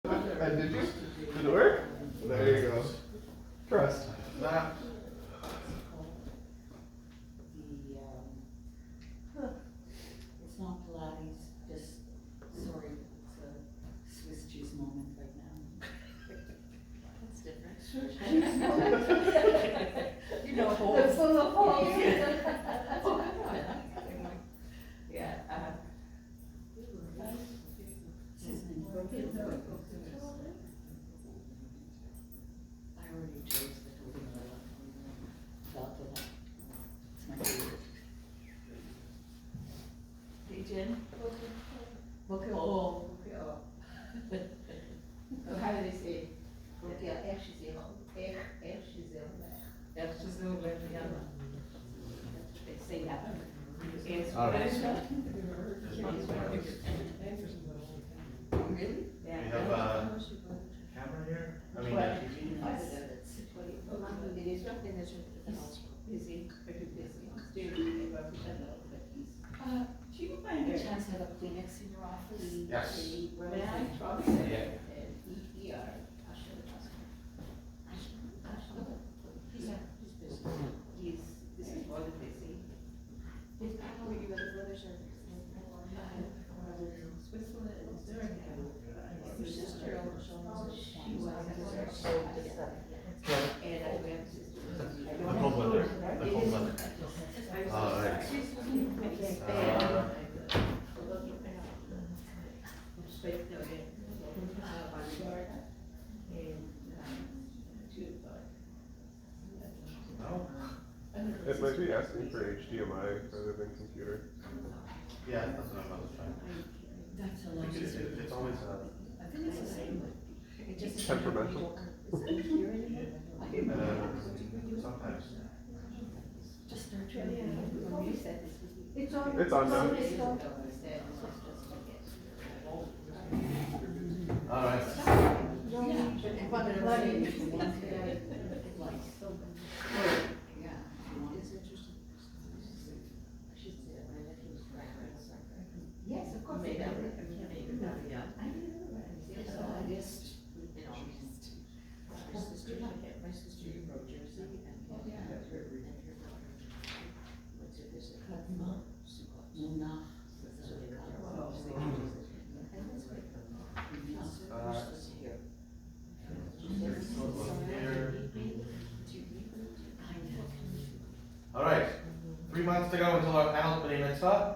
Did you? Did it work? There you go. Trust. Nah. It's not Pilates, just, sorry, it's a Swiss cheese moment right now. That's different. You know, holes. That's full of holes. Yeah. That's a good one. Yeah, what's his name? I already chose the holding about that. It's my favorite. Hey Jen. Boker Or. How do they say? Ja, erg is heel. They say that. All right. Really? We have a camera here. I mean, TV. It is not in this busy, very busy. Still, Do you by any chance have a Kleenex in your office? Yes. May I? Yeah. He's busy. This is more than busy. Were you at the brothers or? Switzerland, is there any? Your sister, she was. And I went. The cold weather. The cold weather. All right. It might be asking for HDMI rather than computer. Yeah, that's what I'm about to try. That's a lot. It's always I think it's the same. It just. Temperamental. sometimes. Just start trying. It's on. It's on now. All right. Yes, of course. Maybe. I Yeah. My sister wrote Jersey and her daughter went to visit her mom. Muna. All right, 3 months to go until our panel opening mitzvah.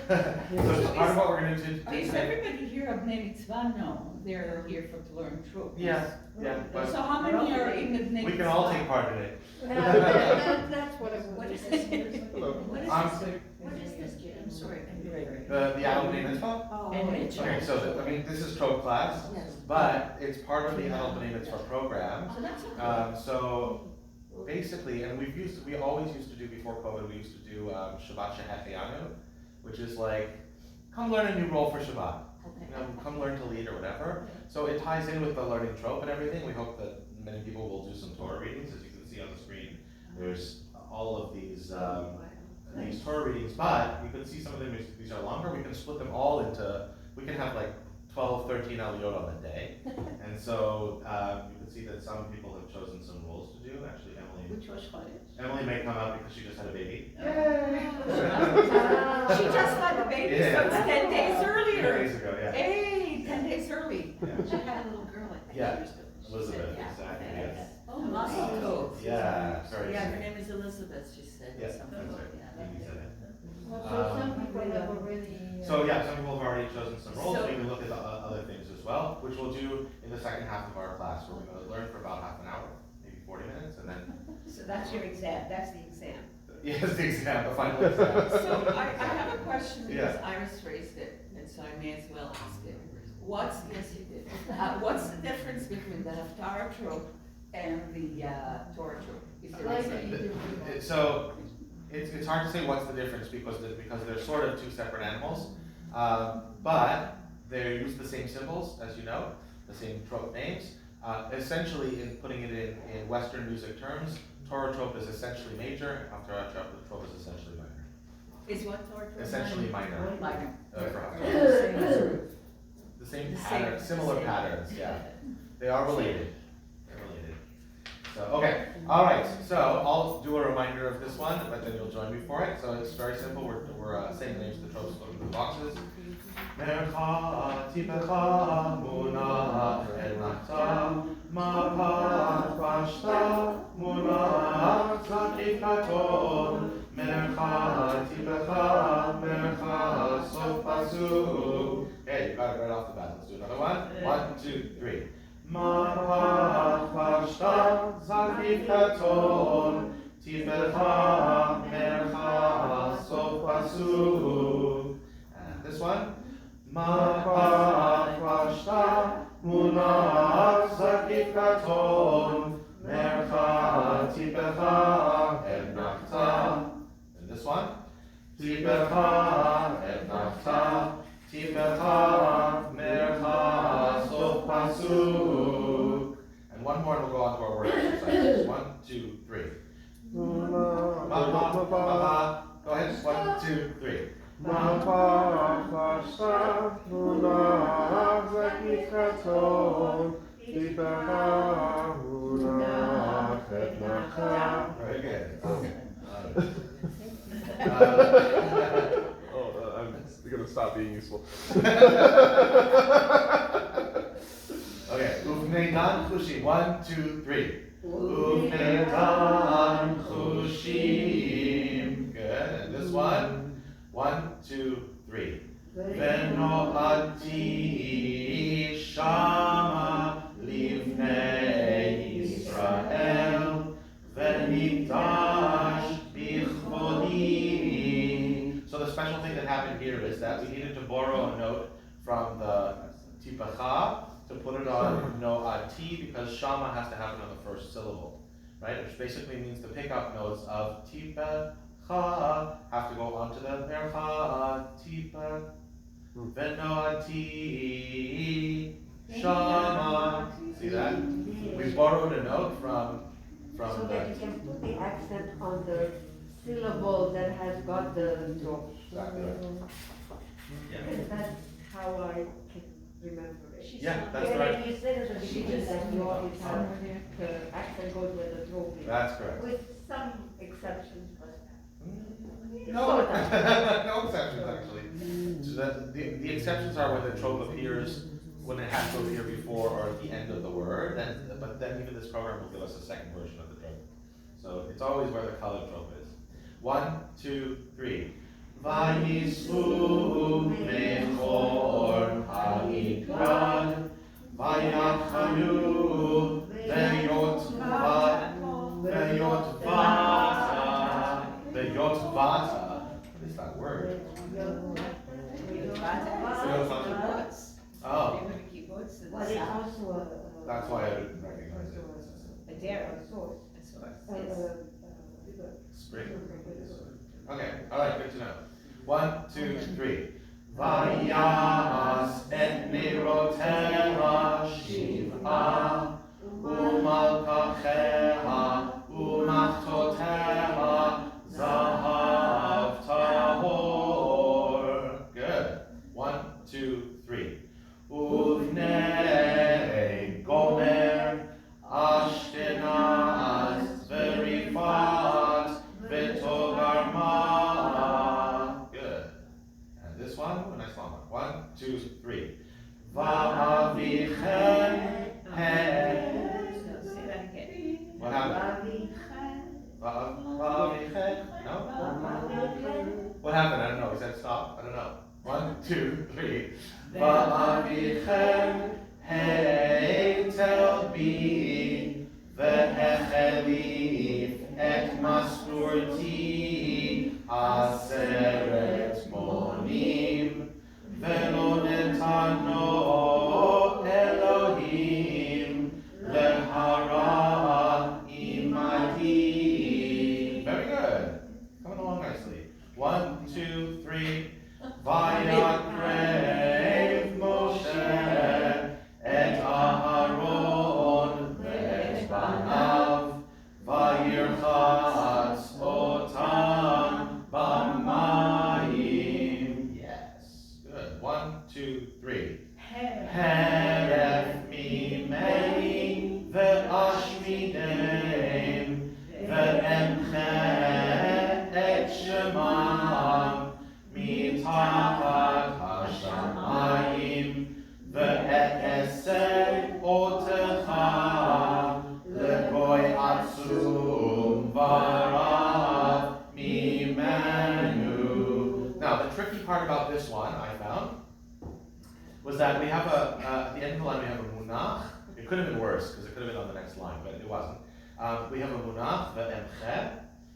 So part of what we're going to do Is today. everybody here of Bnei Mitzvah? No, they're here to learn Trope. Yeah, but So how many are in the Bnei Mitzvah? we can all take part in it. That's what I What wanted is to this? say. What is I'm- this? What is this, Jim? I'm sorry. The adult B'nai mitzvah. And Mitchell. Okay, so this is Trope class, but it's part of the adult B'nai mitzvah program. So that's okay. So basically, and we always used to do before COVID, we used to do Shabbat Shehecheyanu, which is like, come learn a new role for Shabbat. Okay. Come learn to lead or whatever. So it ties in with the learning trope and everything. We hope that many people will do some Torah readings, as you can see on the screen. There's all of these Torah readings, but you can see some of them, these are longer. We can split them all into, we can have like 12, 13 aliyot on the day. And so you can see that some people have chosen some roles to do. Actually, Which was Chodesh? Emily may come up because she just had a baby. She just had a baby, so it's 10 days 2 earlier. days ago, yeah. Hey, 10 days early. She had a little girl, I think. Yeah, She was- Elizabeth, Yeah. exactly, yes. Oh, Mazel Yeah, sorry. Yeah, her name is Elizabeth, she said. Yeah, something that's like right. that. He said it. Well, so some people have already. So yeah, some people have already chosen some roles. So- We can look at the other things as well, which we'll do in the second half of our class. We're going to learn for about half an hour, maybe 40 minutes, and then So that's your exam, that's the exam. yes, the exam, the final exam. So I have a question because Yeah. Iris raised it, and so I may as well ask it. Yes, you did. What's the difference between the Haftarah trope and the Torah trope? Is there a difference? So it's hard to say what's the difference because they're sort of two separate animals, but they use the same symbols, as you know, the same trope names. Essentially, in putting it in Western music terms, Torah trope is essentially major, Haftarah trope is essentially minor. Is what Torah trope? Essentially minor. Minor. For Haftarah. the same The pattern, same- similar same. patterns, yeah. They are related. They're related. So, okay, all right. So I'll do a reminder of this one, but then you'll join me for it. So it's very simple. We're saying the names of the tropes, looking for the boxes. Mercha tipecha munach et nachta mapat pashta munach zakikaton mercha tipecha mercha sof pasuk. Okay, you got it right off the bat. Let's do another one. 1, 2, 3. Mapat pashta zakikaton tipecha mercha sof pasuk. And this one. Mapat pashta munach zakikaton mercha tipecha et nachta. And this one. Tipecha et nachta tipecha mercha sof pasuk. And one more and we'll go on to our word exercises. 1, 2, 3. Go ahead. 1, 2, 3. Mapat pashta munach zakikaton tipecha munach et nachta. Very good. Okay. I'm gonna stop being useful. Okay. Uvnei dan chushim. 1, 2, 3. Uvnei dan chushim. Good. And this one. 1, 2, 3. Venoati shama livnei Yisrael v'nikdash bichvodi. So the special thing that happened here is that we needed to borrow a note from the tipacha to put it on noati because shama has to happen on the first syllable, right? Which basically means the pickup notes of tipacha have to go onto the mercha tipa venoati shama. See that? We borrowed a note from So that you the. can put the accent on the syllable that has got the drop. Exactly right. And that's how I can remember it. Yeah, that's Yeah, right. like you said at the beginning that you always have the accent goes where the drop is. That's correct. With some exceptions, but. No, no exceptions actually. So that the exceptions are when the trope appears, when it has to appear before or at the end of the word. But then even this program will give us a second version of the trope. So it's always where the colored trope is. 1, 2, 3. Vayisu mechor ha'ikran vayachayu veyotvata veyotvata. What is that word? Oh, But it's also that's why I didn't recognize it. A dairy. a source. Spring. Okay, alright, good to know. 1, 2, 3. Vayas et mirotera shiv'a umalkacheha umachtotera zahav tahor. Good. 1, 2, 3. Uvnei gomer ashkenaz verifat v'togarma. Good. And this one, a nice long one. 1, 2, 3. Va'avichem he. Say that again. What happened? Va'avichem? No? What happened? I don't know. He said stop. I don't know. 1, 2, 3. Va'avichem heitel bi ve'echelif et masturti aseret monim ve'lo netano Elohim lehara imadi. Very good. Coming along nicely. 1, 2, 3. Vayakrev Moshe et Aharon ve'et banav vayirchatz otam b'mayim we have at the end of the line we have a munach. It could have been worse, because it could have been on the next line, but it wasn't. We have a munach, the emche,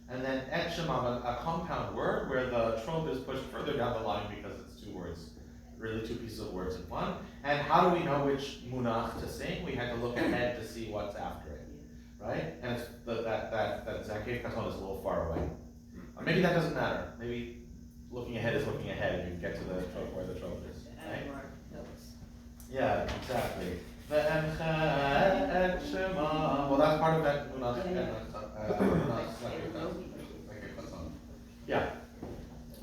and then et shemam, a compound word where the trope is pushed further down the line because it's two words, really two pieces of words in one. And how do we know which munach to sing? We had to look ahead to see what's after it, right? And it's that Zakef Katon is a little far away. Or maybe that doesn't matter. Maybe looking ahead is looking ahead, and you get to the trope where the trope is, right? Yeah, exactly. The emche et shemam. Well, that's part of that munach. Yeah.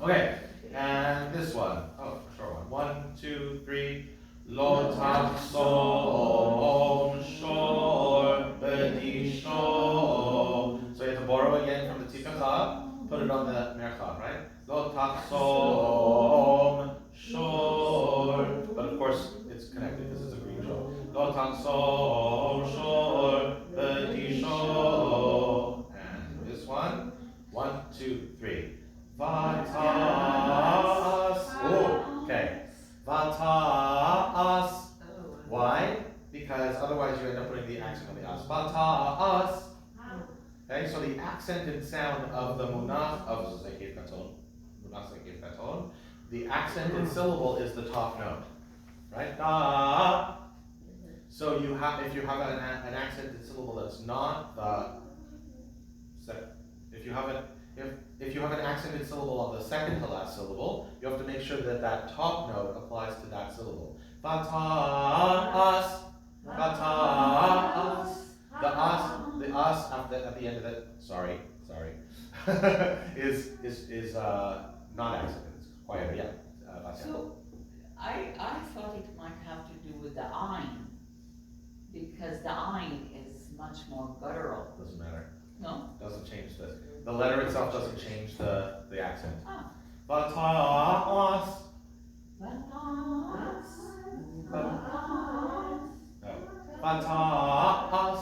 Okay. And this one. Oh, short one. 1, 2, 3. Lo tachsom shor b'disho. So you have to borrow again from the tikachah, put it on the merchah, right? Lo tachsom shor. But of course, it's connected because it's a green show. Lo tachsom shor b'disho. And this one. 1, 2, 3. Vatas. Oh, okay. Vatas. Why? Because otherwise you end up putting the accent on the as. Vatas. Okay, so the accented sound of the munach of Zakef Katon, munach Zakef Katon, the accented syllable is the top note, right? Da. So you have, if you have an accented syllable that's not the, if you have an accented syllable on the second to last syllable, you have to make sure that that top note applies to that syllable. Vatas, vatas. The as at the end of it, sorry, is not accented. It's quieter, yeah. So, I thought it might have to do with the ayin, because the ayin is much more guttural. Doesn't matter. No? Doesn't change the letter itself doesn't change the accent. Ah. Vatas. Vatas. Vatas.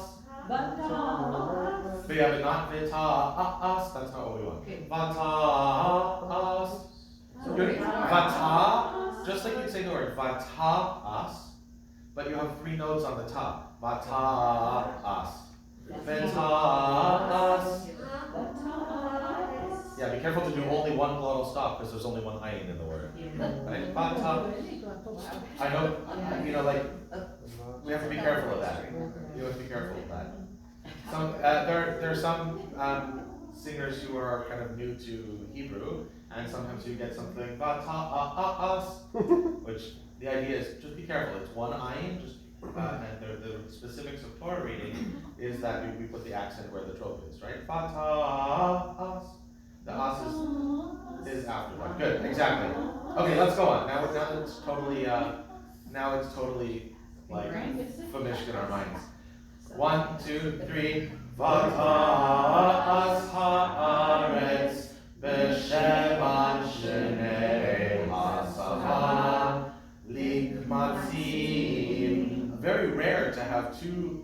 Vatas. But yeah, but not vitas. That's not what we want. Okay. Vatas. Good. Vata. Just like you'd say the word vatas, but you have 3 notes on the top. Vatas. Vatas. Yeah, be careful to do only one glottal stop because there's only one ayin in the word. Right? Vata. I know, like, we have to be careful of that. You have to be careful of that. There are some singers who are kind of new to Hebrew, and sometimes you get something vatas, which the idea is just be careful. It's one ayin, and the specifics of Torah reading is that we put the accent where the trope is, right? Vatas. The as is after that. Good, exactly. Okay, let's go on. Now it's totally like famished in our minds. 1, 2, 3. Vatas haaretz b'sheva shenei hasava likmatzim. Very rare to have 2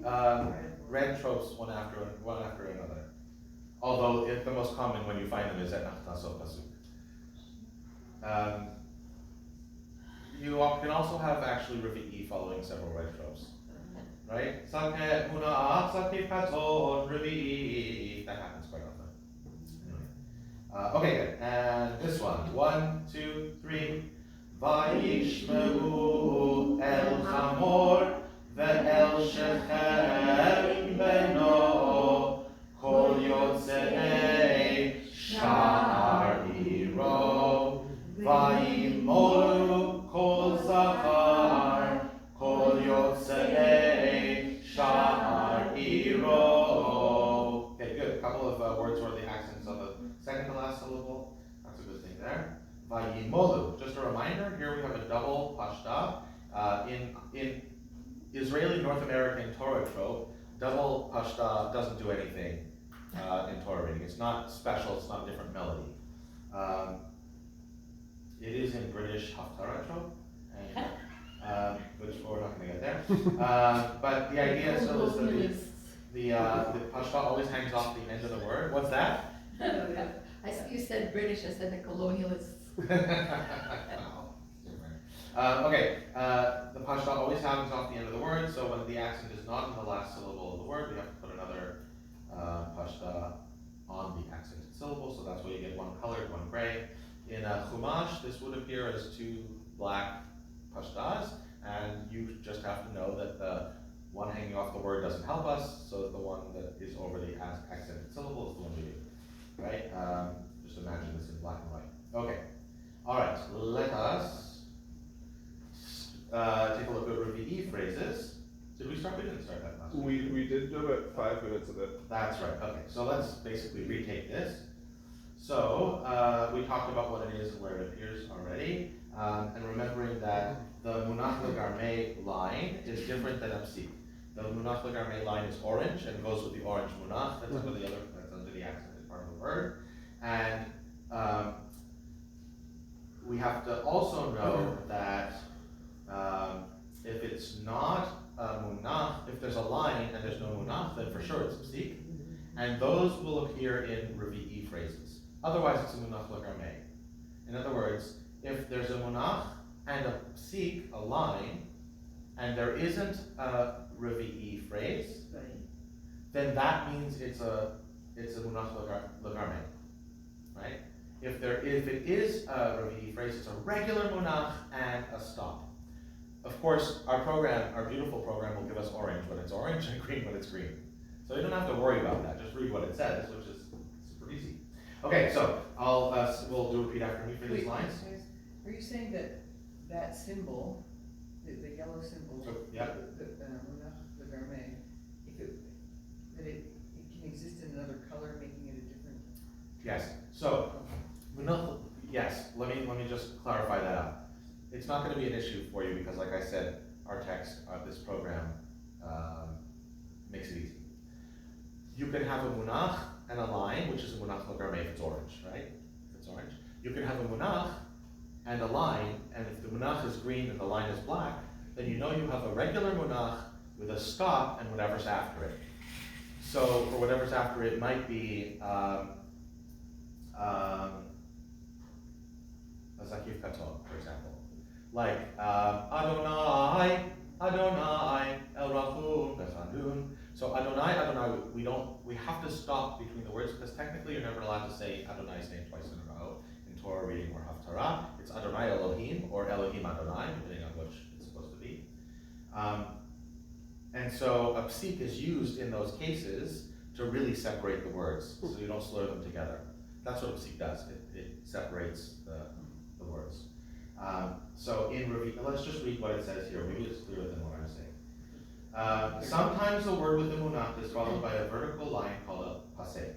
red tropes one after another. Although the most common when you find them is at Nachtaso Pasuk. You can also have actually Revi'i following several red tropes. Right? Sakeh Muna'ah, Sakeh Katon, Revi'i. That happens quite often. Anyway. Okay, good. And this one. 1, 2, 3. Vayishmeru el Chamor ve'el Shechem beno. Kol yotzei sha'ar iro, vayimolu kol zachar, kol yotzei sha'ar iro. Okay, good. A couple of words where the accents on the second to last syllable. That's a good thing there. Vayimolu. Just a reminder, here we have a double pashta. In Israeli North American Torah Trope, double pashta doesn't do anything in Torah reading. It's not special, it's not a different melody. It is in British Haftarah Trope, which we're not going to get there. But the idea still is that the pashta always hangs off the end of the word. What's that? You said British, I said the colonialists. The pashta always happens off the end of the word, so when the accent is not in the last syllable of the word, we have to put another pashta on the accented syllable, so that's why you get one colored, one gray. In Chumash, this would appear as two black pashtas, and you just have to know that the one hanging off the word doesn't help us, so the one that is over the accented syllable is the one we do, right? Just imagine this in black and white. Okay, all right, let us take a look at Revi'i phrases. Did we start? We didn't start that last week. We did about 5 minutes of it. That's right, okay, so let's basically retake this. So, we talked about what it is and where it appears already, and remembering that the Munach Legarmei line is different than Apsik. The Munach Legarmei line is orange and goes with the orange Munach, that's under the accented part of the word. And we have to also know that if it's not a Munach, if there's a line and there's no Munach, then for sure it's Apsik. And those will appear in Revi'i phrases. Otherwise, it's a Munach Legarmei. In other words, if there's a Munach and a psik, a line, and there isn't a Revi'i phrase, then that means it's a Munach Legarmei, right? If it is a Revi'i phrase, it's a regular Munach and a stop. Of course, our beautiful program will give us orange when it's orange and green when it's green. So you don't have to worry about that. Just read what it says, which is super easy. Okay, so we'll do repeat after me for these lines. Are you saying that symbol, the yellow symbol, So, yeah. the Garmei, that it can exist in another color, making it a different? Yes. So, yes. Let me just clarify that out. It's not going to be an issue for you because, like I said, our text, this program makes it easy. You can have a munach and a line, which is a munach legarmei if it's orange, right? If it's orange. You can have a munach and a line, and if the munach is green and the line is black, then you know you have a regular munach with a stop and whatever's after it. So, for whatever's after it might be Zakif Katon, for example. Like Adonai, Adonai, El Rachum, Befandun. So Adonai, we have to stop between the words because technically you're never allowed to say Adonai's name twice in a row in Torah reading or Haftarah. It's Adonai Elohim or Elohim Adonai, depending on which it's supposed to be. And so a psik is used in those cases to really separate the words, so you don't slur them together. That's what a psik does. It separates the words. So in review, let's just read what it says here. Maybe it's clearer than what I'm saying. Sometimes a word with a munach is followed by a vertical line called a pasek,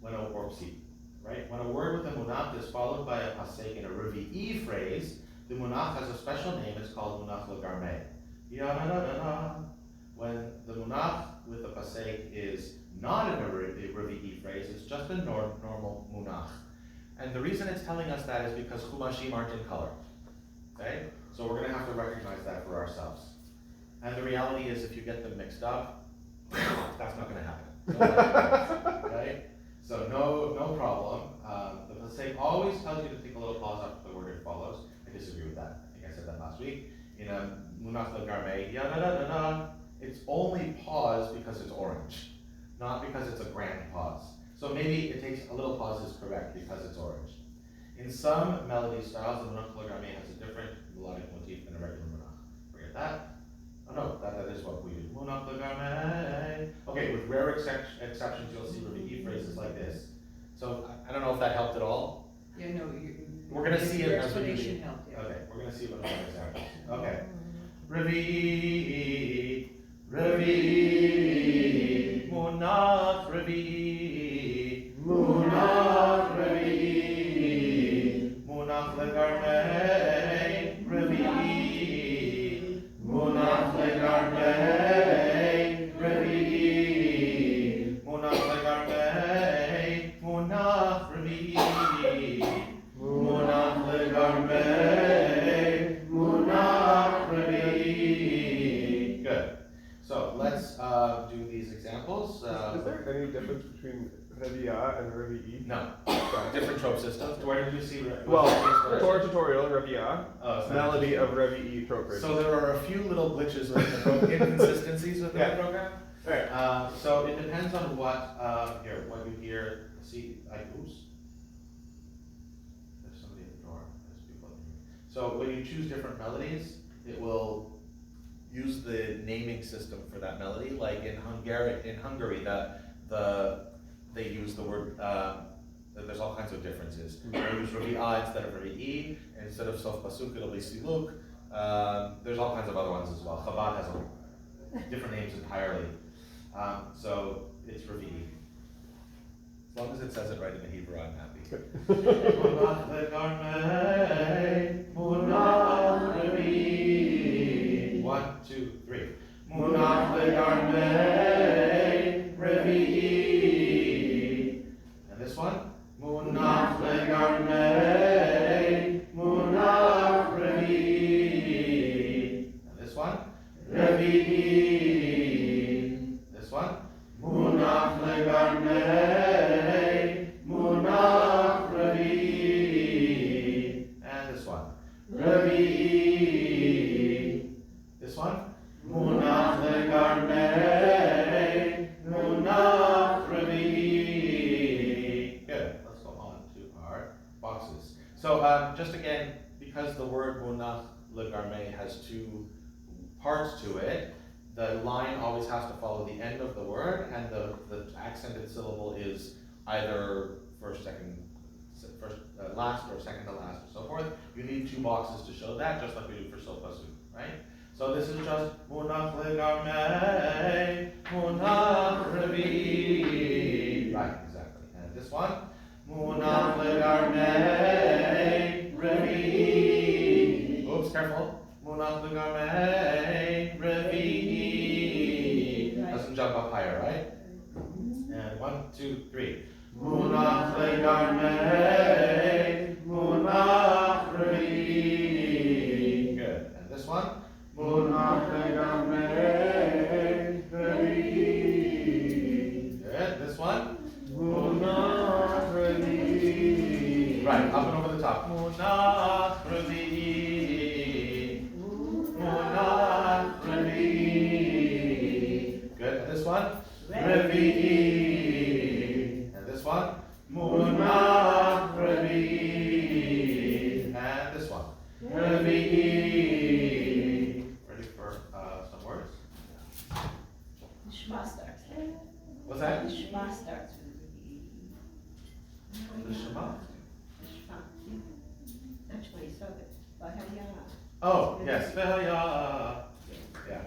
or psik, right? When a word with a munach is followed by a pasek in a revi'i phrase, the munach has a special name. It's called munach legarmei. When the munach with the pasek is not in a revi'i phrase, it's just a normal munach. And the reason it's telling us that is because chumashim aren't in color. Okay? So we're going to have to recognize that for ourselves. And the reality is if you get them mixed up, that's not going to happen. Okay? So no problem. The pasek always tells you to take a little pause after the word it follows. I disagree with that. I think I said that last week. In a munach legarmei, it's only pause because it's orange, not because it's a grand pause. So maybe it takes a little pause is correct because it's orange. In some melody styles, the munach legarmei has a different melodic motif than a regular munach. Forget that. Oh no, that is what we do. Munach legarmei. Okay, with rare exceptions, you'll see revi'i phrases like this. So I don't know if that helped at all. Yeah, no, we're going to see it your as we do. explanation helped, yeah. Okay, we're going to see it with other examples. Okay. Revi'i, revi'i, munach revi'i, munach revi'i, munach legarmei, revi'i, munach legarmei, revi'i, munach legarmei, munach revi'i, munach legarmei, munach revi'i. Good. So let's do these examples. Is there any difference between Revia and Revi. No, different trope systems. Where did you see? Well, Torah tutorial, Revia, Oh, it's not melody of interesting. Revi trope rating. So there are a few little glitches within the program, inconsistencies within Yeah. the program. Alright. So it depends on what you hear. See, oops. There's somebody at the door. There's people at the door. So when you choose different melodies, it will use the naming system for that melody. Like in Hungary, they use the word. There's all kinds of differences. They use Revi A instead of Revi E. Instead of Sof Pasuk, it'll be Siluk. There's all kinds of other ones as well. Chabad has different names entirely. So it's Revi E. As long as it says it right in the Hebrew, I'm happy. Munach legarmei, munach Revi. 1, 2, 3. Munach legarmei, Revi. And this one? Munach legarmei, munach Revi. And this one? Revi. This one? Munach legarmei, munach Revi. And this one? Revi. This one? Munach legarmei, munach Revi. Good. Let's go on to our boxes. So just again, because the word munach legarmei has two parts to it, the line always has to follow the end of the word, and the accented syllable is either last or second to last, and so forth. You need two boxes to show that, just like we do for Sof Pasuk, right? So this is just munach legarmei, munach Revi. Right, exactly. And this one, munach legarmei, Revi. Oops, careful. Munach legarmei, Revi. Doesn't jump up higher, right? And 1, 2, 3. Munach legarmei, munach Revi. Good. And this one? Munach legarmei, Revi. Good. This one? Munach Revi. Right, up and over the top. Munach Revi. Munach Revi. Good. And this one? Revi. And this one? Munach Revi. And this one? Revi. Ready for some words? The Shema starts. What's that? The Shema starts with The Shema. the Shema. That's why you saw it. Vahaya. Oh, yes. Vehaya. Yeah.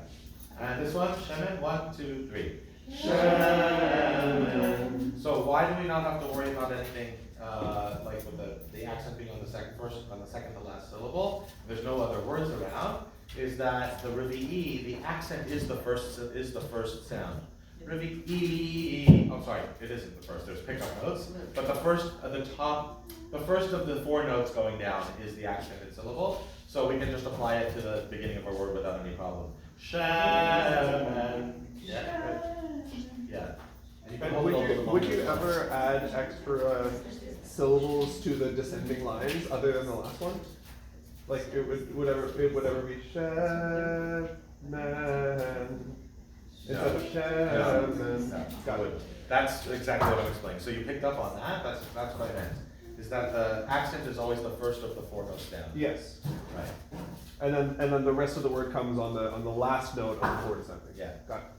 And this one? Shemen. 1, 2, 3. Shemen. So why do we not have to worry about anything like with the accent being on the second to last syllable? There's no other words around. Is that the Revi, the accent is the first sound. Revi. Oh, sorry, it isn't the first. There's pickup notes, but the first of the 4 notes going down is the accented syllable. So we can just apply it to the beginning of a word without any problem. Shemen. Yeah. Yeah. And you can hold it a little Would you longer. ever add extra syllables to the descending lines other than the last one? Like it would ever be Shemen instead of Shemen. No. Got it. That's exactly what I'm explaining. So you picked up on that. That's what I meant. Is that the accent is always the first of the 4 notes down. Yes. Right. And then the rest of the word comes on the last note of the 4 descending. Yeah. Got it.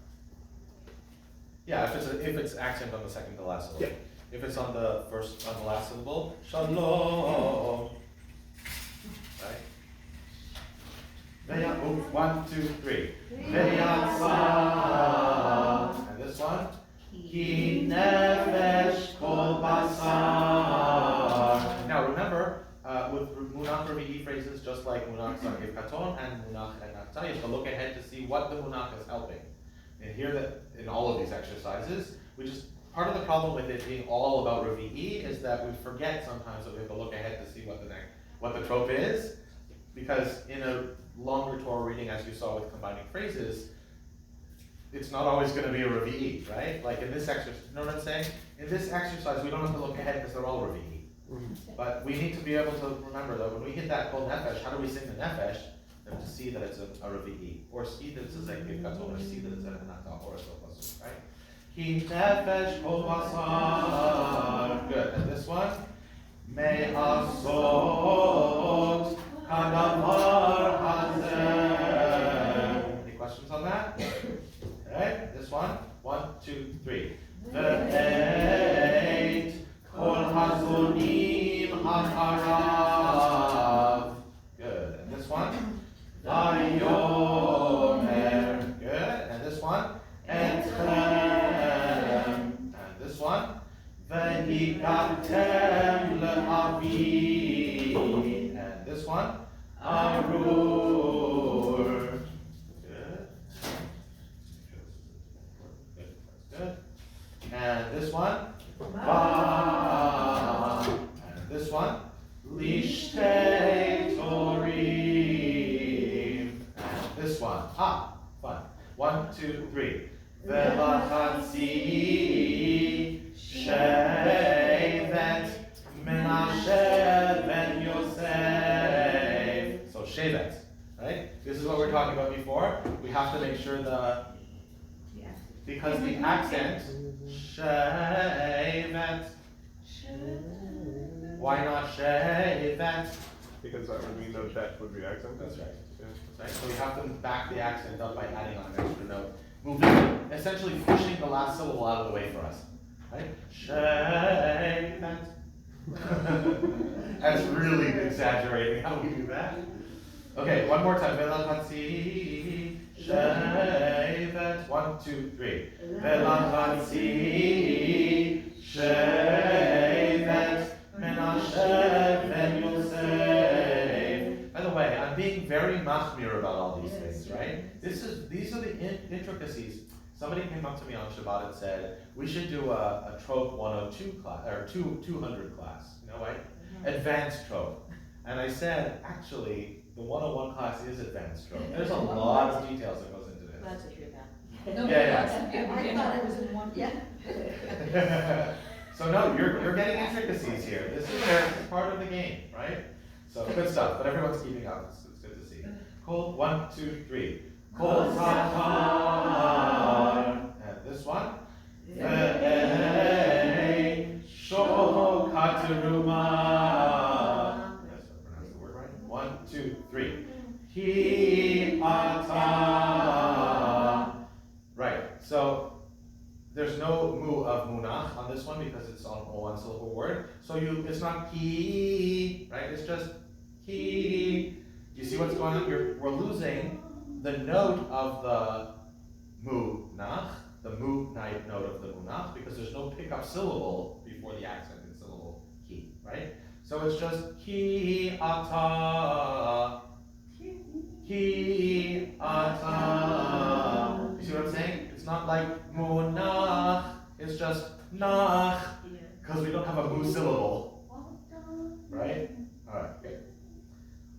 Yeah. If it's accent on the second to last syllable. Yeah. If it's on the last syllable, shalom. Right. Veya, 1, 2, 3. Veyatsa. And this one? Ki nefesh kol basar. Now remember, with munach Revi phrases, just like munach Sarkiv Katon and munach Enakta, you have to look ahead to see what the munach is helping. And here, that in all of these exercises, part of the problem with it being all about Revi is that we forget sometimes that we have to look ahead to see what the trope is, because in a longer Torah reading, as you saw with combining phrases, it's not always gonna be a Revi'i, right? Like in this exercise, you know what I'm saying? In this exercise, we don't have to look ahead because they're all Revi'i. But we need to be able to remember that when we hit that kol nefesh, how do we sing the nefesh? We have to see that it's a Revi'i, or see that it's a zekid katon, or see that it's a hanaka, or a sofasu, right? Ki nefesh kol basar. Good. And this one? Me asot kadavar hazeh. Any questions on that? Alright, this one. 1, 2, 3. Ve'eit kol hazonim acharav. Good. And this one? Vayomer. Good. And this one? Etchem. And this one? Ve'higatem le'avi. And this one? Arur. Good. Good. And this one? Va. And this one? Lishtei torim. And this one? Fun. 1, 2, 3. Velachatzi shevet Menashe ben Yosef. So shevet, right? This is what we were talking about before. We have to make sure because the accent shevet. Why not shevet? Because that would mean no that would be accent. That's right. Yeah. Right? So we have to back the accent up by adding on an extra note. Moving, essentially pushing the last syllable out of the way for us. Right? Shevet. That's really exaggerating how we do that. Okay, one more time. Velachatzi shevet. 1, 2, 3. Velachatzi shevet Menashe ben Yosef. By the way, I'm being very machmir about all these things, right? These are the intricacies. Somebody came up to me on Shabbat and said, we should do a Trope 102 class, or 200 class, you know, right? Advanced Trope. And I said, actually, the 101 class is Advanced Trope. There's a lot of details that goes into this. That's a true now. Yeah. I thought it was in one. Yeah. So no, you're getting intricacies here. This is part of the game, right? So good stuff, but everyone's keeping up. It's good to see. Cool. 1, 2, 3. Kol Zahar. And this one. Ve'ei Shokat Teruma. Yes, I pronounced the word right. 1, 2, 3. Ki Ata. Right. So there's no mu of munach on this one because it's on a one syllable word. So it's not ki, right? It's just ki. You see what's going on? We're losing the note of the munach, the mu-night note of the munach, because there's no pickup syllable before the accented syllable ki, right? So it's just ki ata. Ki ata. You see what I'm saying? It's not like munach, it's just nach, because we don't have a mu syllable. Right? Alright, good.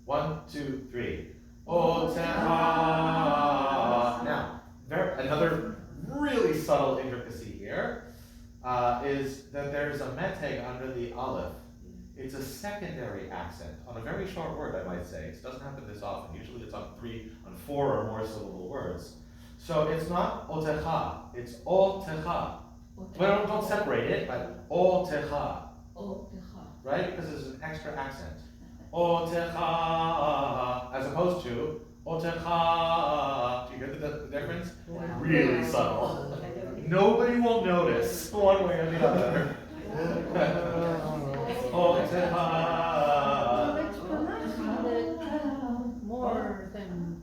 1, 2, 3. Oteha. Now, another really subtle intricacy here is that there's a meteg under the aleph. It's a secondary accent on a very short word, I might say. It doesn't happen this often. Usually it's on 4 or more syllable words. So it's not otecha, it's otecha. Well, don't separate it, but otecha. Right? Because there's an extra accent. Otecha, as opposed to otecha. Do you hear the difference? Really subtle. Nobody will notice one way or the other. Otecha. More than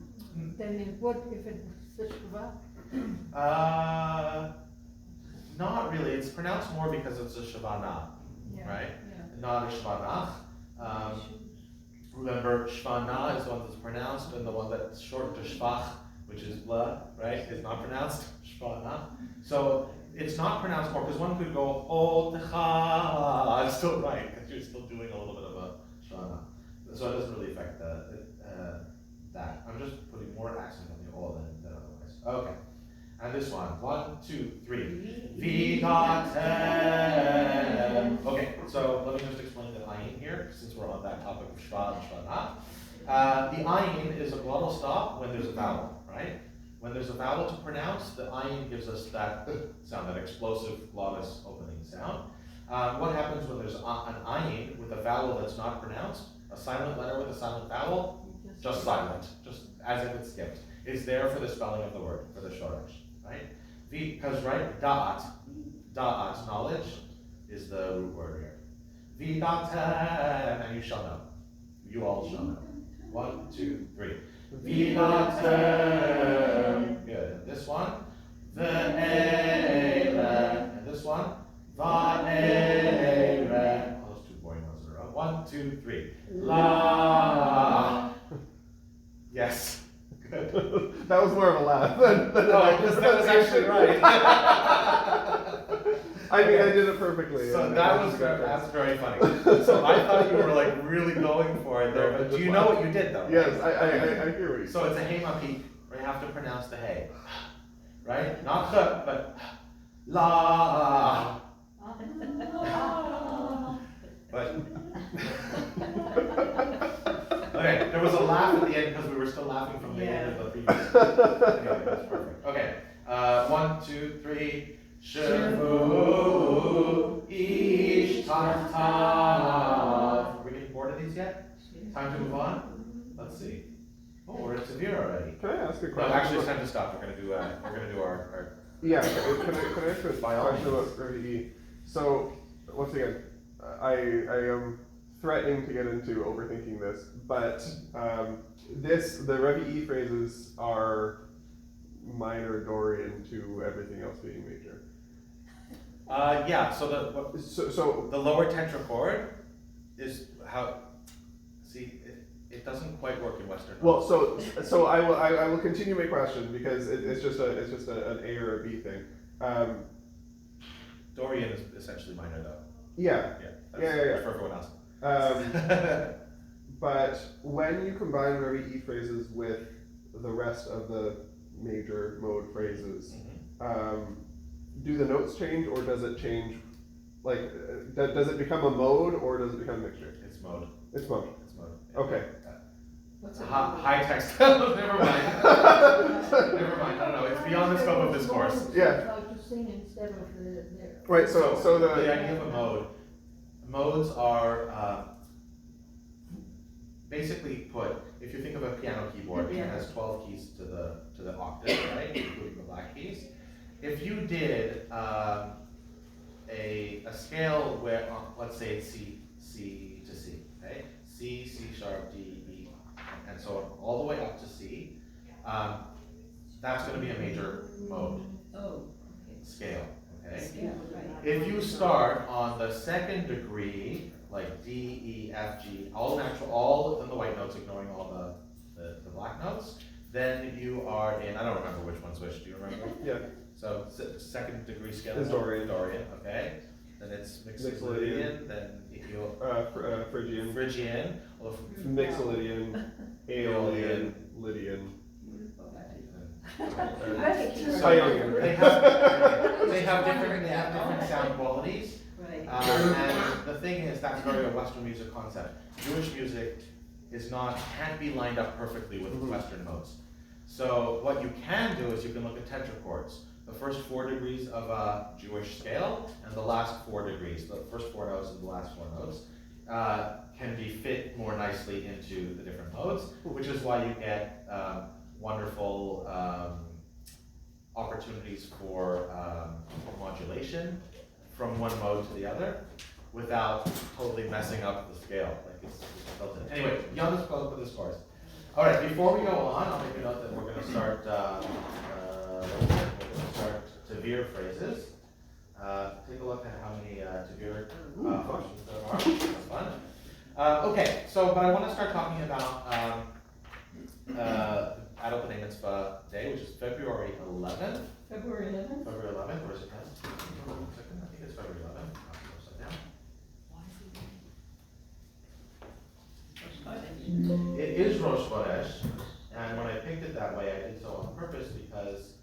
it would if it was Shuvah. Not really. It's pronounced more because it's a Shavana, right? Not a Shvanach. Remember, Shvana is the one that's pronounced, and the one that's short to Shvach, which is blah, right, is not pronounced Shvana. So it's not pronounced more, because one could go Otecha. It's still right, because you're still doing a little bit of a Shvana. So it doesn't really affect that. I'm just putting more accent on the O than otherwise. Okay. And this one. 1, 2, 3. Vigatem. Okay, so let me just explain the ayin here, since we're on that topic of shva and shvana. The ayin is a glottal stop when there's a vowel, right? When there's a vowel to pronounce, the ayin gives us that sound, that explosive glottis opening sound. What happens when there's an ayin with a vowel that's not pronounced? A silent letter with a silent vowel? Just silent, just as if it's skipped. It's there for the spelling of the word, for the shoresh, right? Because, right, da'at, knowledge, is the root word here. Vidatem, and you shall know. You all shall know. 1, 2, 3. Vidatem. Good. And this one. Ve'ele. And this one. Va'ele. All those two boring ones in a row. 1, 2, 3. La. Yes. Good. That was more of a laugh than No, that was actually right. I mean, I did it perfectly. So and that's very funny. So I thought you were like really going for it there, but do you know what you did though? Yes, I hear what you So it's a hey mapik, where you have to pronounce the hey, right? Not ch, but la. But okay, there was a laugh at the end because we were still laughing from the end of the previous. Anyway, that's perfect. Okay, 1, 2, 3. Shevu ish tartav. Are we getting bored of these yet? Time to move on? Let's see. Oh, we're at severe already. Can I ask a No, question? actually, it's time to stop. We're gonna do our Yeah, can I ask a By all question about RVE? So, once again, I am threatening to get into overthinking this, but the RVE phrases are minor Dorian to everything else being major. yeah. So the lower tetrachord is how. See, it doesn't quite work in Western. Well, so I will continue my question because it's just an A or a B thing. Dorian is essentially minor though. Yeah. That's Yeah. for everyone else. But when you combine RVE phrases with the rest of the major mode phrases, do the notes change, or does it change? Like, does it become a mode, or does it become a mixture? It's mode. It's mode. It's mode. Okay. What's it? High text. Never mind. Never mind. I don't know. It's beyond the scope of this course. Yeah. Like to sing instead of the. Right. So the idea of a mode. Modes are basically put. If you think of a piano keyboard, it has 12 keys to the octave, right, including the black keys. If you did a scale where, let's say it's C to C, okay? C, C sharp, D, E, and so on, all the way up to C, that's going to be a major mode scale, okay? Yeah, right. If you start on the second degree, like D, E, F, G, all in the white notes, ignoring all the black notes, then you are in, I don't remember which one's which, do you remember? yeah. So second degree scale Is Dorian. okay. Then it's Mixolydian, then Phrygian. Phrygian, Mixolydian, Aeolian, Lydian. Ionian. They have different sound qualities. Right. And the thing is, that's very a Western music concept. Jewish music can't be lined up perfectly with Western notes. So what you can do is you can look at tetrachords. The first 4 degrees of a Jewish scale and the last 4 degrees, the first 4 notes and the last 4 notes, can be fit more nicely into the different modes, which is why you get wonderful opportunities for modulation from one mode to the other without totally messing up the scale. Like it's built in. Anyway, beyond the scope of this course. All right, before we go on, I'll make a note that we're going to start Tavir phrases. Take a look at how many Tavir functions there are. That's fun. Okay, but I want to start talking about Adult B'nai Mitzvah Day, which is February 11th. February 11th? February 11th, or is it 10th? I think it's February 11th. It is Rosh Chodesh, and when I picked it that way, I did so on purpose because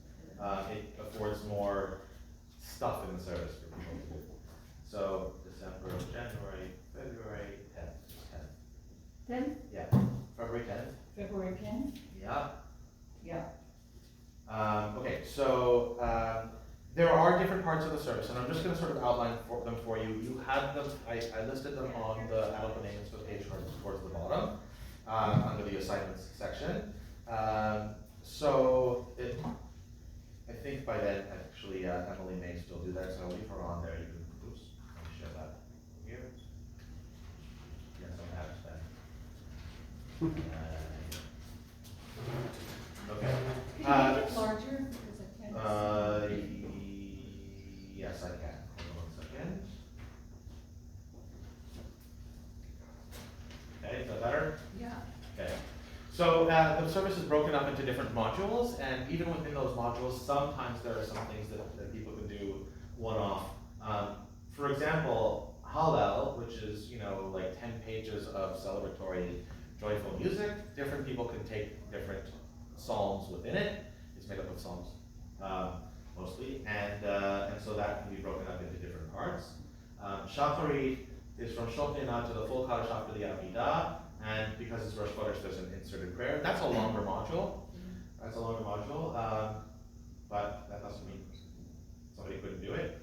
it affords more stuff in the service for people to do. So December, January, February 10th. Then, Yeah, February 10th. February 10th? Yeah. Yeah. Okay, so there are different parts of the service, and I'm just going to sort of outline them for you. You had them, I listed them on the adult payments page towards the bottom, under the assignments section. I think by then, actually, Emily may still do that, so I'll leave her on there. You can, oops, let me share that here. Yes, I'm happy okay. Can you make it larger, because I can't see? Yes, I can. Hold on 1 second. Okay, is that better? Yeah. Okay. So the service is broken up into different modules, and even within those modules, sometimes there are some things that people can do one-off. For example, Hallel, which is, like 10 pages of celebratory, joyful music. Different people can take different psalms within it. It's made up of psalms, mostly, and so that can be broken up into different parts. Shacharit is from Shofina to the full Kaddish after the Amidah, and because it's Rosh Chodesh, there's an inserted prayer. That's a longer module. But that doesn't mean somebody couldn't do it.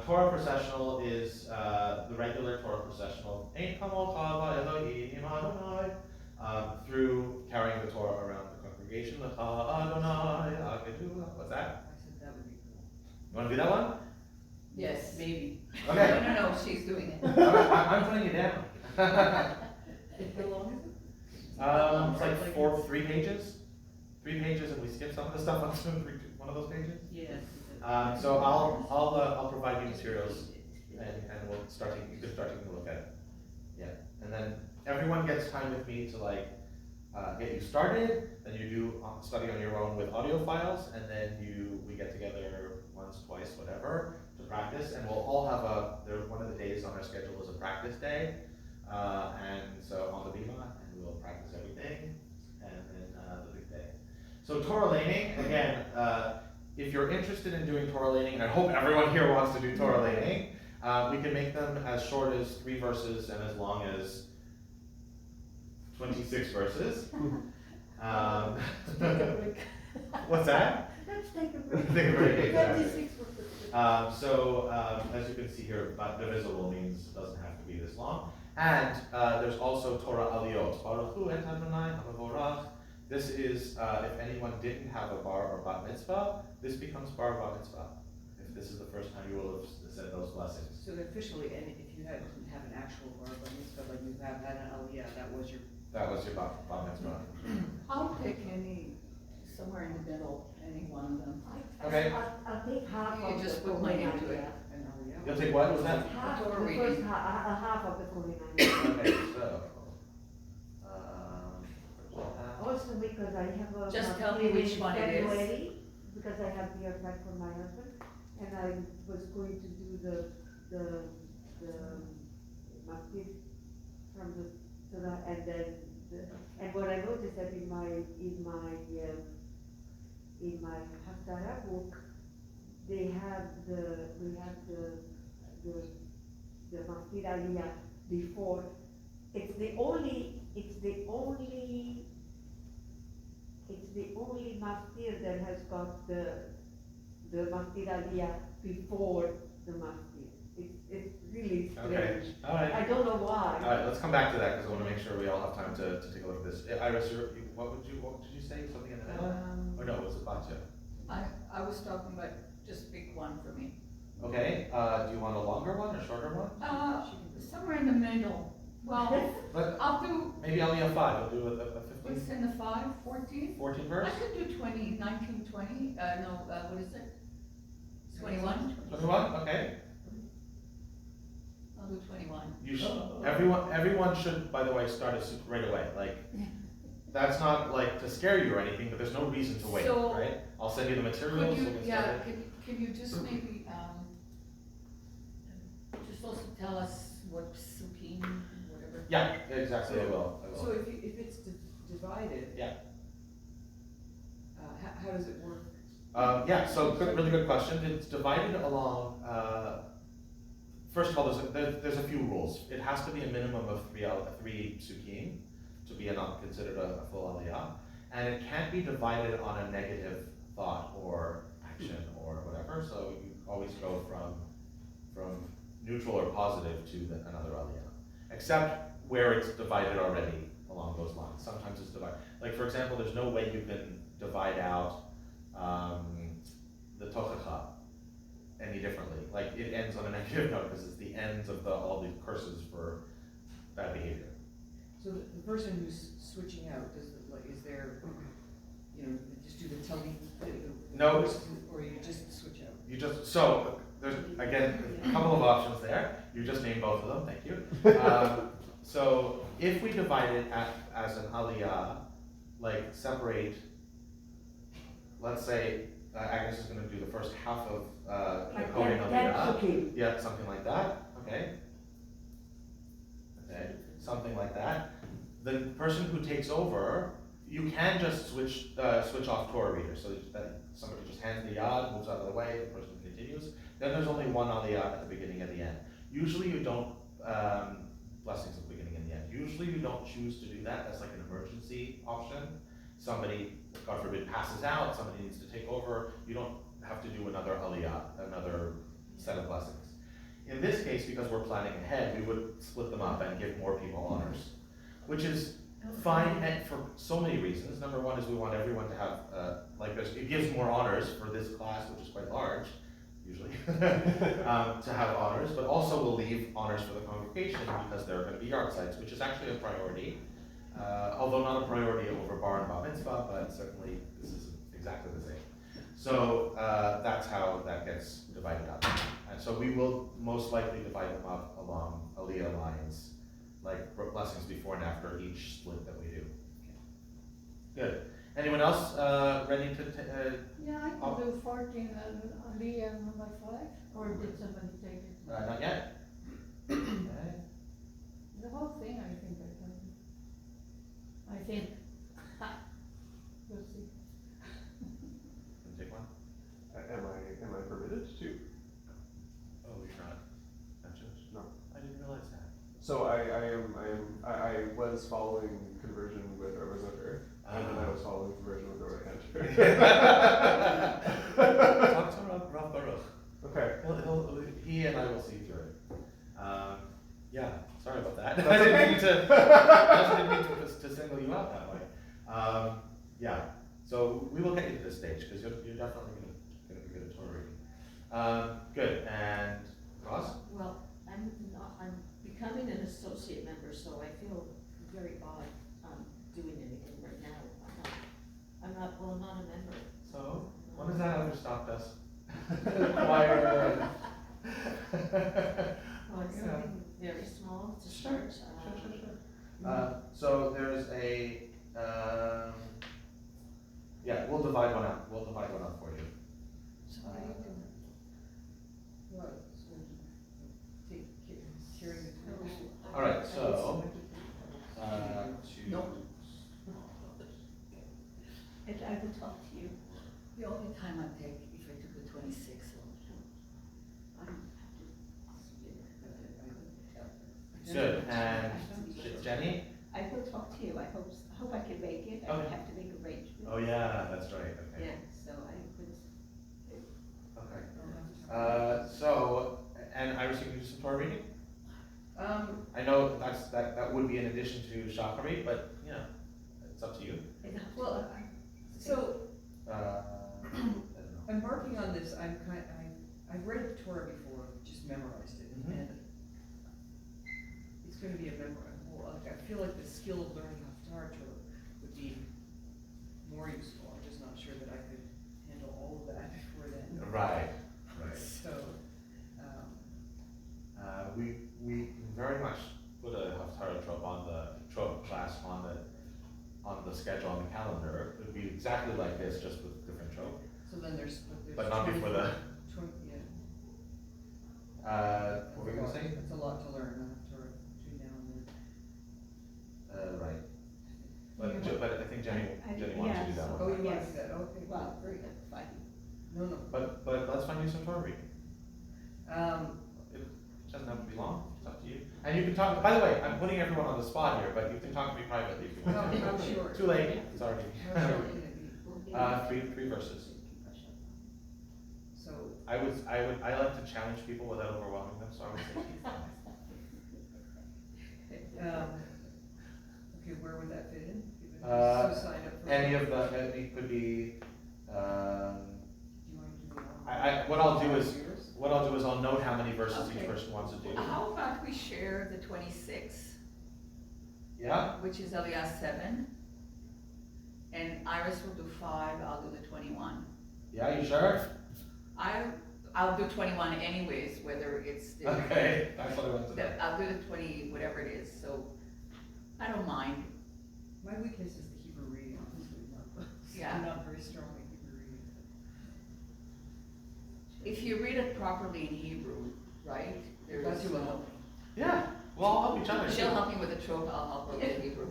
Torah processional is the regular Torah processional. Ein kamol chava Elohim Adonai, through carrying the Torah around the congregation. Adonai Akedu. What's that? I said that would be cool. You want to do that one? Yes, maybe. Okay. No, she's doing it. I'm putting it down. How long is it? It's like 3 pages. 3 pages, and we skip some of the stuff on one of those pages. Yes. So I'll provide you materials, and we'll you can start taking a look at it. Yeah, and then everyone gets time with me to get you started. Then you do study on your own with audio files, and then we get together once, twice, whatever, to practice. And we'll all have one of the days on our schedule is a practice day, and so on the Bima, and we'll practice everything, and then the big day. So Torah laning, again, if you're interested in doing Torah laning, and I hope everyone here wants to do Torah laning, we can make them as short as 3 verses and as long as 26 verses. What's that? let's take a break. Take a break, exactly. 26 was the. As you can see here, divisible means it doesn't have to be this long. And there's also Torah aliyot. Baruch hu et Adonai hamavorach. This is, if anyone didn't have a bar or bat mitzvah, this becomes bar or bat mitzvah. If this is the first time you will have said those blessings. So officially, and if you didn't have an actual bar mitzvah, like you have had an aliyah, that was your. That was your bat mitzvah. I'll pick somewhere in the middle, any one of them. Okay. I'll take half You of the just put my name to it. Kohen An aliyah. You'll take what was that? Half, Torah the reading. first half of the Kohen. Okay, so. Also because I have a. Just a tell me meeting which in one it is. February, because I have the attack from my husband, and I was going to do the masjid from and then, and what I noticed that in my Haftarah book, we have the masjid aliyah before. It's the only masjid that has got the masjid aliyah before the masjid. It's really strange. Okay, all right. I don't know why. All right, let's come back to that because I want to make sure we all have time to take a look at this. Iris, what did you say? Something in the middle? Or no, it was about you. I was talking about just pick one for me. Okay, do you want a longer one or shorter one? Somewhere in the middle. Well, But I'll do, maybe only a 5. I'll do a what's 15, in the 5, 14? 14 I verse. could do 20, 19, 20, what is it? 21? 21. Okay. I'll do 21. You should. Everyone should, by the way, start right away. Like, that's not like to scare you or anything, but there's no reason to wait, So, right? I'll send you the materials. Could you, we'll get yeah, started. can you just maybe, just also tell us what Sukim, whatever? Yeah, exactly. I will. So if it's divided. Yeah. How does it work? Yeah, so really good question. It's divided along, first of all, there's a few rules. It has to be a minimum of three psukim to be considered a full aliyah. And it can't be divided on a negative thought or action or whatever. So you always go from neutral or positive to another aliyah. Except where it's divided already along those lines. Sometimes it's divided. Like for example, there's no way you can divide out the tochacha any differently. Like it ends on a negative note because it's the ends of all the curses for bad behavior. So the person who's switching out, is there, just do the telling? No. Or you just switch out? So there's again a couple of options there. You just named both of them, thank you. So if we divide it as an aliyah, like separate, let's say Agnes is going to do the first half of the coding aliyah. Okay. Yeah, something like that. Okay. Okay, something like that. The person who takes over, you can just switch off Torah reader. So that somebody just hands the yad, moves out of the way, the person continues. Then there's only one aliyah at the beginning and the end. Usually you don't, blessings at the beginning and the end. Usually you don't choose to do that as like an emergency option. Somebody, God forbid, passes out, somebody needs to take over. You don't have to do another aliyah, another set of blessings. In this case, because we're planning ahead, we would split them up and give more people honors, which is fine and for so many reasons. Number one is we want everyone to have, it gives more honors for this class, which is quite large, usually, to have honors, but also we'll leave honors for the congregation because there are going to be yard sites, which is actually a priority, although not a priority over bar and bar mitzvah, but certainly this is exactly the same. So that's how that gets divided up. And so we will most likely divide them up along aliyah lines, like blessings before and after each split that we do. Good. Anyone else ready to? Yeah, I can do 14 and Aliyah number 5, or did somebody take it? Not yet. Okay. The whole thing, I think I can do. I think. We'll see. Can you take one? Am I permitted to? Oh, you're not. No. I didn't realize that. So I was following conversion with Rabbi Zucker, and then I was following conversion with Rabbi Cantor. Talk to Rav Baruch. Okay. He and I will see through it. Yeah, sorry about that. That's I didn't okay. mean to single you out that way. Yeah, so we will get you to this stage because you're definitely going to be good at Torah reading. Good, and Ross? Well, I'm becoming an associate member, so I feel very odd doing anything right now. I'm not a member. So, when has that ever stopped us? Choir. Well, it's something very small to start. Sure. So there's a, yeah, we'll divide one out. We'll divide one out for you. So what are you doing? Well, so take carrying the torch. All right, so, No. I will talk to you. The only time I take, if I took the 26th, Good, and Jenny? I will talk to you. I hope I can make it. I Okay. have to make arrangements. Oh yeah, that's right, okay. Yeah, so I would. Okay. So, and Iris, you can do some Torah reading? I know that would be in addition to Shacharit, but, you know, it's up to you. Well, so I don't know. I'm marking on this. I've read the Torah before, just memorized it, Mhm. and it's going to be a memory. Like I feel like the skill of learning Torah Trope would be more useful. I'm just not sure that I could handle all of that before then. Right. So, We very much put a Torah Trope on the Trope class on the schedule, on the calendar. It would be exactly like this, just with different Trope, so then there's but not before the, 20, yeah. what were you gonna say? That's a lot to learn Torah between now and then. Right. But I think Jenny wants to do that Oh, one. you want to Yes. do that? Okay. Well, great. fine. No. But let's find you some Torah reading. Um, It doesn't have to be long, it's up to you. And you can talk, by the way, I'm putting everyone on the spot here, but you can talk to me privately if you want to. how short? Too late, it's already. How short can it be? Three verses. So, I like to challenge people without overwhelming them, so I would say keep five. okay, where would that fit in? Uh, So sign up for. Any of the, it could be, Do you want to do the one? what I'll do is, Yours? I'll note how many verses each Okay. person wants to do. How about we share the 26, Yeah? which is Elias 7, and Iris will do 5, I'll do the 21. Yeah, you sure? I'll do 21 anyways, whether it's the. Okay, that's what I want to know. I'll do the 20, whatever it is, so I don't mind. My weakness is the Hebrew reading, honestly, Yeah. I'm not very strong at Hebrew reading. If you read it properly in Hebrew, right? That's what will help. Yeah, well, I'll help each other. She'll help me with the trope, I'll help her with Hebrew.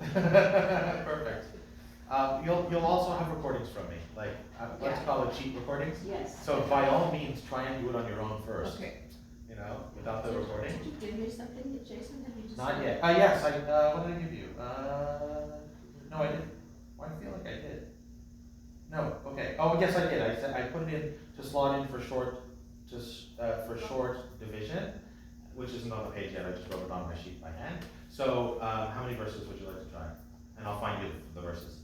Perfect. You'll also have recordings from me, like, let's Yeah. call it cheat recordings. Yes. So by all means, try and do it on your own first, Okay. you know, without the recording. Did you give me something, Jason, have you just? Not yet. Yes, what did I give you? No, I didn't. Well, I feel like I did. No, okay. Oh, yes, I did. I said, I put it in to slot in for short, short division, which isn't on the page yet. I just wrote it on my sheet by hand. So, how many verses would you like to try? And I'll find you the verses.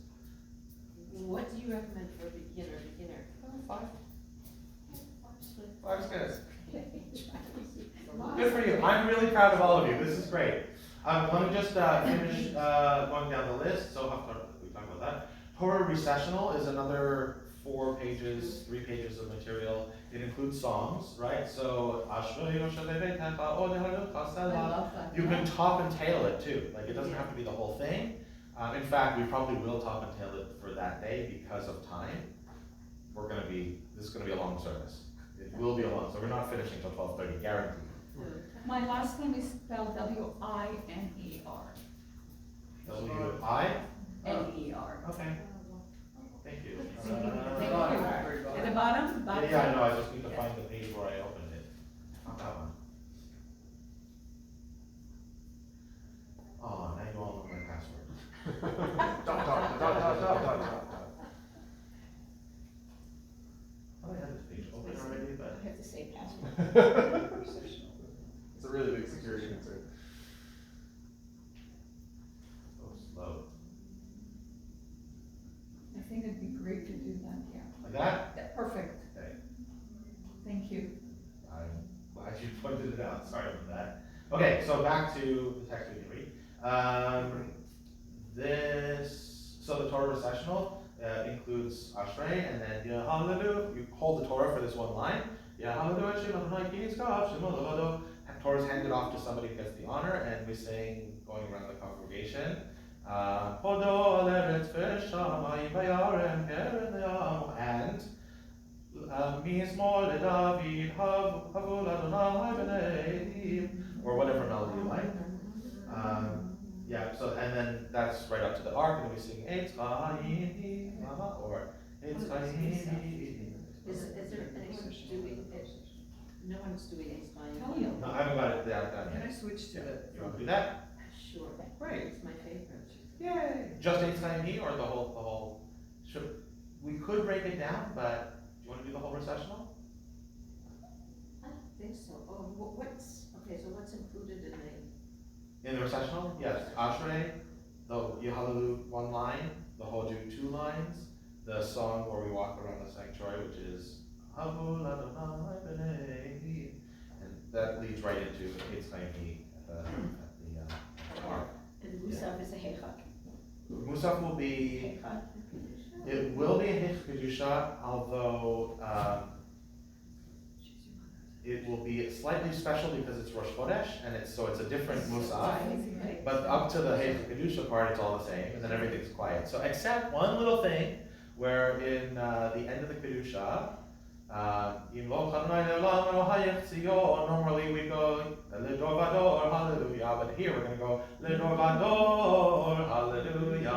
What do you recommend for beginner? Five. Good. Five's good. Good for you. I'm really proud of all of you. This is great. Let me just finish going down the list. So we talked about that. Torah Recessional is another 3 pages of material. It includes songs, right? So you can top and tail it too. Like it doesn't have to be the whole thing. In fact, we probably will top and tail it for that day because of time. This is gonna be a long service. It will be a long, so we're not finishing till 12:30, guaranteed. My last name is spelled W-I-N-E-R. W-I? N-E-R. Okay, thank you. Thank you. Very good. At the bottom? Yeah, I know, I just need to find the page where I opened it. Not that one. Oh, now you all know my password. Dot. I thought I had this page open already, but. I have to say password. It's a really big security concern. So slow. I think it'd be great to do that, yeah. Like that? Perfect, Okay. thank you. I'm glad you pointed it out, sorry about that. Okay, so back to the text we can read. So the Torah Recessional includes Ashrei, and then Hallelujah. You hold the Torah for this one line. Torah's handed off to somebody who gets the honor, and we sing, going around the congregation, and or whatever melody you like. Yeah, so, and then that's right up to the ark, and we sing Eitz Chaim, or Eitz Chaim. Is there anyone doing it? No one's doing it, Tell you. No, I haven't got it down Can I yet. switch to the? You want to do that? Sure. Great. It's my favorite. Yay! Just Eitz Chaim or the whole, we could break it down, but do you want to do the whole recessional? I don't think so. Oh, what's included in the? In the recessional? Yes, Ashrei, the Yehalelu 1 line, the Hoju 2 lines, the song where we walk around the sanctuary, which is Havul Adonai B'nei, and that leads right into Eitz Chaim at the ark. And Musaf is a heichak. Musaf will be, it will be a Hech Kedusha, although it will be slightly special because it's Rosh Chodesh, and it's a different Musaf. But up to the Hech Kedusha part, it's all the same, and then everything's quiet. So except one little thing, where in the end of the Kedusha, normally we go Ledor Hallelujah, but here we're going to go Ledor Hallelujah,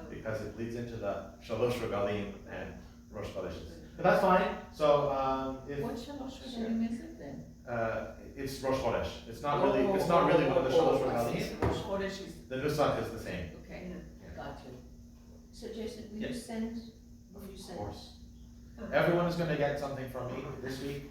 because it leads into the Shalosh Regalim and Rosh Chodesh. But that's fine, so, if, What Shalosh Regalim is it then? it's Rosh Chodesh, it's not really one of the Shalosh Regalim. Rosh Chodesh is, The Nusach is the same, okay, got you. So Jason, will you Yes. send, of course. Everyone is gonna get something from me this week,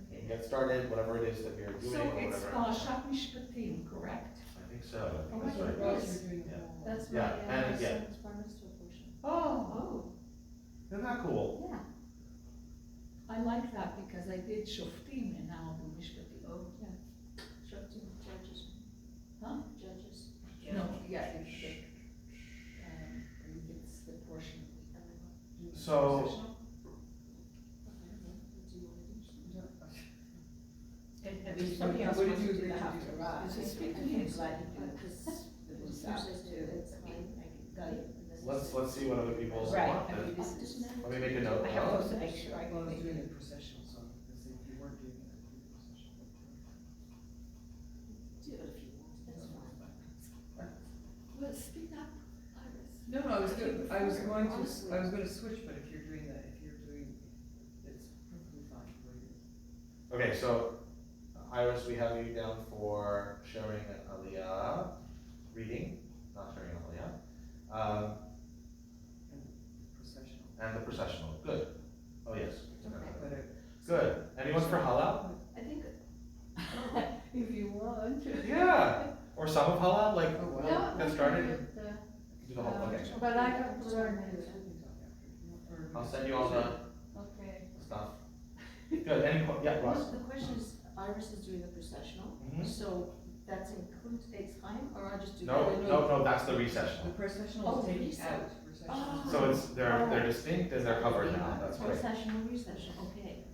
Okay. get started, whatever it is that you're doing, So or it's whatever. Parashat Mishpatim, correct? I think so, I Oh think that's my right. goodness. You're doing the Yeah. whole- That's Yeah, my, and my yeah. son's bar mitzvah portion. Oh, Isn't that cool? yeah. I like that because I did Shoftim and now I do Mishpatim. Oh, yeah. Shoftim, judges. Huh? Judges. No, yeah, it's the, I believe it's the portion. So, What do you wanna do? And If somebody else what did wants you to do agree the to half do? Torah, This is I speaking think to glad you do it. Because The it's Musaf Tuesdays too, too, it's I fine. mean, I can tell you. let's see what other people want. Right, I then. mean, this is, Let me make a note. I have to make sure I Well, I can was make doing it. a processional song, because if you weren't doing it, I'd do the processional. Do it if you want, that's fine. Well, speak up, Iris. No, I was going to, Honestly. I was gonna switch, but if you're doing that, it's perfectly fine the way it is. Okay, so Iris, we have you down for sharing an Aliyah reading, not sharing an Aliyah, Processional. and the processional. Good. Oh yes. But Good. Anyone for Halal? I think, If you want. Yeah. Or some of Halal, like Oh, Yeah, get I started. can do it, Do the whole. Okay. But I have to learn it. I'll send you all the Okay. stuff. Good. Any? Yeah, Ross. the question is, Iris is doing the processional, Mhm. so that's includes Eitz Chaim, or I just do? No, that? no, that's the The recessional. processional Oh, is taken recess. out, processional. Oh. So it's they're distinct and they're covered now. That's great. Processional, recession, okay.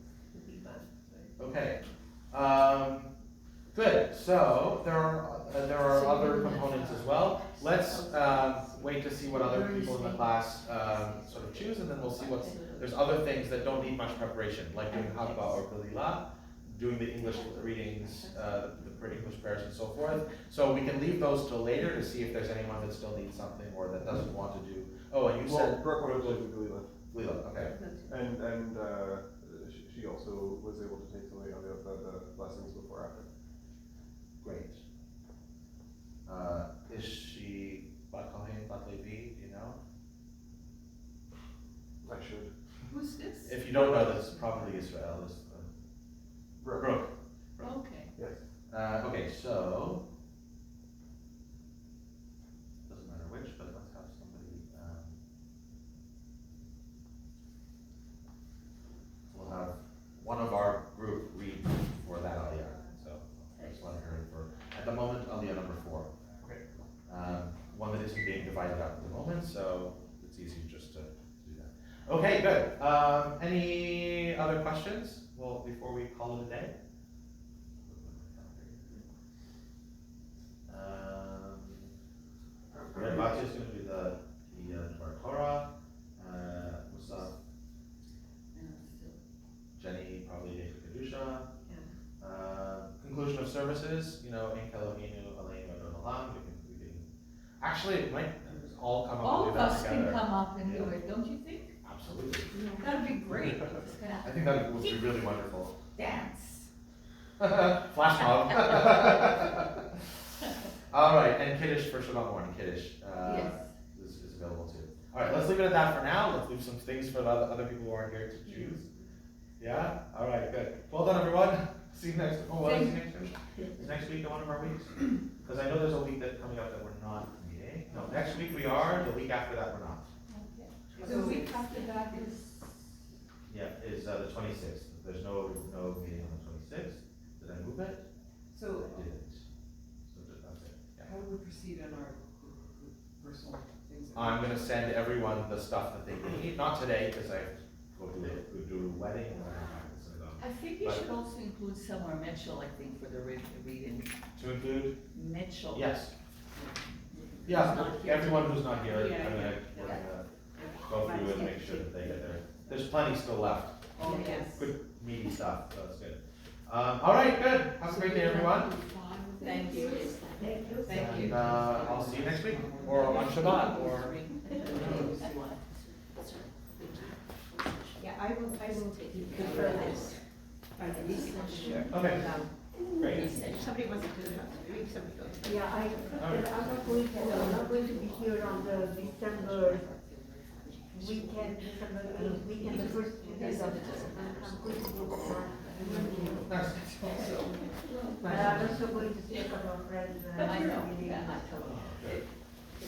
Okay. Good. So there are other components as well. Let's wait to see what other people in the class sort of choose, and then we'll see what's. There's other things that don't need much preparation, like doing Hagba or Galila, doing the English readings, the English prayers, and so forth. So we can leave those till later to see if there's anyone that still needs something or that doesn't want to do. Oh, and you Well, said Brooke wanted to do Galila, Galila. Okay. and she also was able to take something on the lessons before after. Great. Is she Bat Kohen, Bat Levi, do you know? I should. Who's this? If you don't know, that's probably Israel. Is Brooke. Okay. Yes. Okay, so doesn't matter which, but let's have somebody. We'll have one of our group read for that Aliyah. So I just want her in for at the moment Aliyah number 4. Okay. One that isn't being divided up at the moment, so it's easy just to do that. Okay, good. Any other questions? Well, before we call it a day. Bachi is going to do the Torah, Musaf, Jenny probably Kedusha. Conclusion of services, Ein Kelohinu Aleinu Adon Olam. We can actually it might all come up All and of do that us together. can come up and do Yeah. it, don't you think? Absolutely. That'd be great. Just gonna I think that would be really wonderful. dance. Flash mob. All right, and Kiddush for Shabbat morning. Kiddush Yes. is available too. All right, let's leave it at that for now. Let's leave some things for the other people who aren't here to choose. Yeah. All right. Good. Well done, everyone. See you next. Oh, well, see you next week. Is next week in one of our weeks? Because I know there's a week that coming up that we're not meeting. No, next week we are. The week after that we're not. The week after that is, Yeah, is the 26th. There's no meeting on the 26th. Did I move it? So I didn't. So that's it. Yeah. how do we proceed on our personal things? I'm gonna send everyone the stuff that they need. Not today because I have to go do a wedding. And I have to send it on. I think you But- should also include somewhere Mitchell, I think, for the reading. To include? Mitchell. Yes. Who's Yeah. not here. Everyone who's not here, Yeah, we're gonna go through and make sure that they get there. There's plenty still left. Oh, yes. Good meaty stuff. So that's good. All right. Good. Have a great day, everyone. Thank you. Thank you. And I'll see you next week, or on Shabbat, or. Yeah, I will defer this. Okay, great. Somebody wants to do it, somebody goes. Yeah, I'm not going to be here on the December weekend, the first two days of December. I'm going to go back. But I'm also going to see a couple of friends. I know, really yeah, much. I know.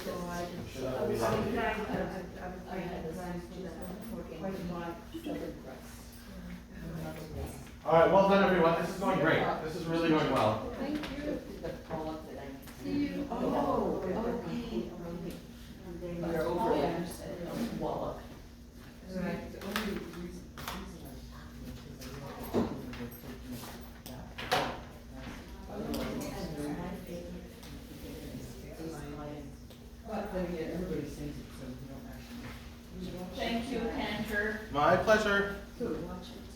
So I Sure that'll be was lovely. trying to plan for quite a while. Alright, well done everyone, this is going great, this is really going well. Thank you. The poem that I. See you. Oh, okay. And then You're over there, Wallach. Right. The only reason But then again, everybody sings it, so we don't actually. Thank you, Cantor. My pleasure. Watch it,